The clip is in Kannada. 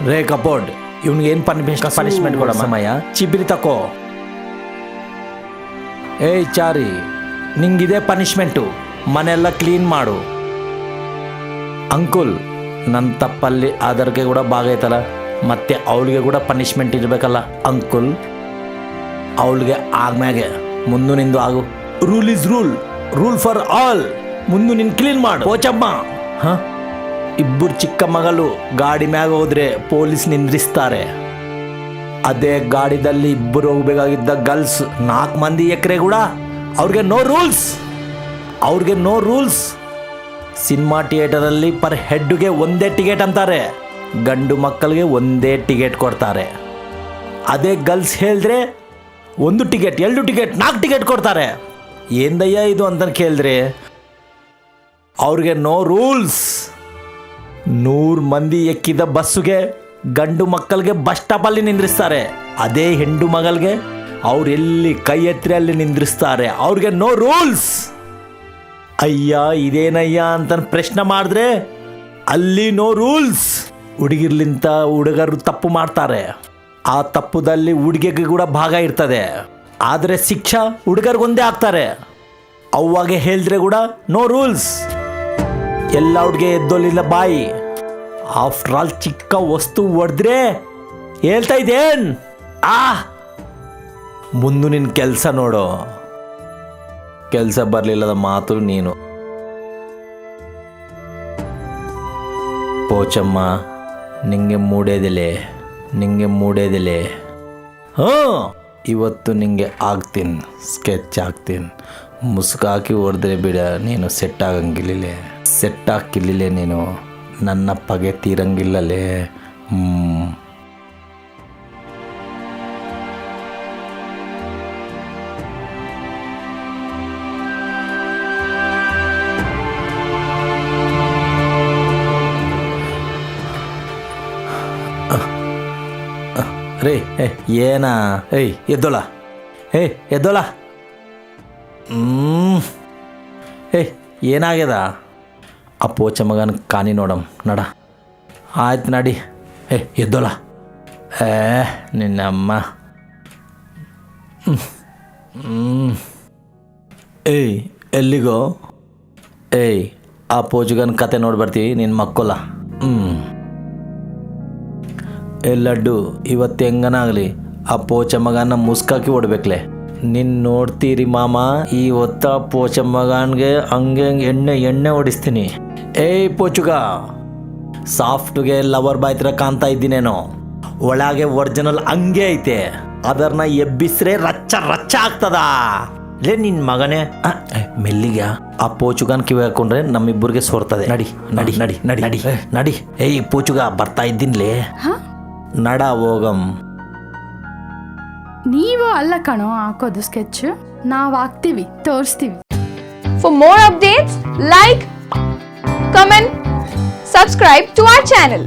ರೇ ಕಪೋರ್ಡ್ ಇವ್ನಿಗೆ ಏನು ಪನಿಷ್ಮೆಂಟ್ ಕೊಡ ಸಮಯ ಚಿಬ್ರಿ ತಕೋ. ಏಯ್ ಚಾರಿ, ನಿಂಗಿದೆ ಪನಿಷ್ಮೆಂಟು, ಮನೆಯೆಲ್ಲ ಕ್ಲೀನ್ ಮಾಡು. ಅಂಕುಲ್, ನನ್ನ ತಪ್ಪಲ್ಲಿ ಆಧಾರ್ಗೆ ಕೂಡ ಭಾಗ ಐತಲ್ಲ, ಮತ್ತೆ ಅವಳಿಗೆ ಕೂಡ ಪನಿಷ್ಮೆಂಟ್ ಇರಬೇಕಲ್ಲ. ಅಂಕುಲ್, ಅವಳಿಗೆ ಆಗ್ಮ್ಯಾಗೆ ಮುಂದು ನಿಂದು ಆಗು. Rule is rule for all. ಮುಂದು ನಿನ್ ಕ್ಲೀನ್ ಮಾಡು. ಕೋಚಮ್ಮ, ಇಬ್ಬರು ಚಿಕ್ಕ ಮಗಳು ಗಾಡಿ ಮ್ಯಾಗ ಹೋದ್ರೆ ಪೊಲೀಸ್ ನಿಂದ್ರಿಸ್ತಾರೆ. ಅದೇ ಗಾಡಿದಲ್ಲಿ ಇಬ್ಬರು ಹೋಗ್ಬೇಕಾಗಿದ್ದ ಗರ್ಲ್ಸ್ 4 ಮಂದಿ ಎಕರೆ ಕೂಡ ಅವ್ರಿಗೆ ನೋ ರೂಲ್ಸ್. ಸಿನಿಮಾ ಥಿಯೇಟರಲ್ಲಿ ಪರ್ ಹೆಡ್ಗೆ ಒಂದೇ ಟಿಕೆಟ್ ಅಂತಾರೆ, ಗಂಡು ಮಕ್ಕಳಿಗೆ ಒಂದೇ ಟಿಕೆಟ್ ಕೊಡ್ತಾರೆ. ಅದೇ ಗರ್ಲ್ಸ್ ಹೇಳಿದ್ರೆ 1 ಟಿಕೆಟ್ 2 ಟಿಕೆಟ್ 4 ಟಿಕೆಟ್ ಕೊಡ್ತಾರೆ. ఏందయ్యా ಇದು ಅಂತ ಕೇಳಿದ್ರೆ ಅವ್ರಿಗೆ ನೋ ರೂಲ್ಸ್. 100 ಮಂದಿ ಎಕ್ಕಿದ ಬಸ್ಸುಗೆ ಗಂಡು ಮಕ್ಕಳಿಗೆ ಬಸ್ ಸ್ಟಾಪಲ್ಲಿ ನಿಂದ್ರಿಸ್ತಾರೆ. ಅದೇ ಹೆಂಡು ಮಗಳಿಗೆ ಅವ್ರು ಎಲ್ಲಿ ಕೈ ಎತ್ತರೆ ಅಲ್ಲಿ ನಿಂದ್ರಿಸ್ತಾರೆ. ಅವ್ರಿಗೆ ನೋ ರೂಲ್ಸ್. ಅಯ್ಯ ಇದೇನಯ್ಯ ಅಂತ ಪ್ರಶ್ನೆ ಮಾಡಿದ್ರೆ ಅಲ್ಲಿ ನೋ ರೂಲ್ಸ್. ಹುಡುಗಿರ್ಲಿಂತ ಹುಡುಗರು ತಪ್ಪು ಮಾಡ್ತಾರೆ, ಆ ತಪ್ಪುದಲ್ಲಿ ಹುಡುಗಿಗೆ ಕೂಡ ಭಾಗ ಇರ್ತದೆ. ಆದರೆ ಶಿಕ್ಷಾ ಹುಡುಗರಿಗೊಂದೇ ಆಗ್ತಾರೆ. ಅವಾಗೆ ಹೇಳಿದ್ರೆ ಕೂಡ ನೋ ರೂಲ್ಸ್. ಎಲ್ಲ ಹುಡುಗೆ ಎದ್ದೋಲಿಲ್ಲ ಬಾಯಿ. ಆಫ್ಟರ್ ಆಲ್ ಚಿಕ್ಕ ವಸ್ತು ಹೊಡೆದ್ರೆ ಹೇಳ್ತಾ ಇದ್ದೇನ್ ಮುಂದೆ ನಿನ್ನ ಕೆಲಸ ನೋಡು. ಕೆಲಸ ಬರಲಿಲ್ಲದ ಮಾತು ನೀನು. ಪೋಚಮ್ಮ, ನಿಂಗೆ ಮೂಡೇದಿಲೆ. ಇವತ್ತು ನಿಂಗೆ ಆಗ್ತೀನಿ, ಸ್ಕೆಚ್ ಆಗ್ತೀನಿ. ಮುಸುಕಾಕಿ ಹೊಡೆದ್ರೆ ಬಿಡ, ನೀನು ಸೆಟ್ ಹಾಕಿರ್ಲಿಲ್ಲ ನೀನು. ನನ್ನ ಪಗೆ ತೀರಂಗಿಲ್ಲಲೇ. ರೇ ಏನಾ? ಎದ್ದೋಳ ಏನಾಗ್ಯದ? ಆ ಪೋಚ ಮಗನ ಕಾನಿ ನೋಡಮ್ ನಡ. ಆಯ್ತು ನಡಿ. ಎದ್ದೋಳ. ನಿನ್ನಮ್ಮ. ಎಲ್ಲಿಗೋ? ಆ ಪೋಚುಗನ ಕತೆ ನೋಡಿ ಬರ್ತೀವಿ ನಿನ್ನ ಮಕ್ಕಳ. ಲಡ್ಡು, ಇವತ್ತು ಹೆಂಗನಾಗಲಿ ಆ ಪೋಚ ಮಗನ ಮುಸ್ಕಾಕಿ ಹೊಡ್ಬೇಕ್ಲೆ. ನಿನ್ನ ನೋಡ್ತೀರಿ ಮಾಮ, ಈ ಹೊತ್ತ ಪೋಚ ಮಗನ್ಗೆ ಹಂಗೆ ಎಣ್ಣೆ ಹೊಡಿಸ್ತೀನಿ. ಪೋಚುಗ, ಸಾಫ್ಟ್ಗೆ ಲವರ್ ಬಾಯ್ ಥರ ಕಾಣ್ತಾ ಇದ್ದೀನೇನೋ, ಒಳಗೆ ಒರಿಜಿನಲ್ ಹಂಗೆ ಐತೆ. ಅದನ್ನ ಎಬ್ಬಿಸ್ರೆ ರಚ್ಚ ಆಗ್ತದ. ಲೇ ನಿನ್ನ ಮಗನೇ, ಮೆಲ್ಲಿಗೆ ಆ ಪೋಚುಗನ್ ಕಿವಿ ಹಾಕೊಂಡ್ರೆ ನಮ್ಮಿಬ್ಬರಿಗೆ ಸೋರ್ತದೆ. ನಡಿ. ಪೋಚುಗ, ಬರ್ತಾ ಇದ್ದೀನಿಲೇ. ನಡ ಹೋಗಂ. ನೀವು ಅಲ್ಲ ಕಣೋ ಹಾಕೋದು ಸ್ಕೆಚ್, ನಾವು ಹಾಕ್ತೀವಿ, ತೋರಿಸ್ತೀವಿ. For more updates, like, comment, subscribe to our channel.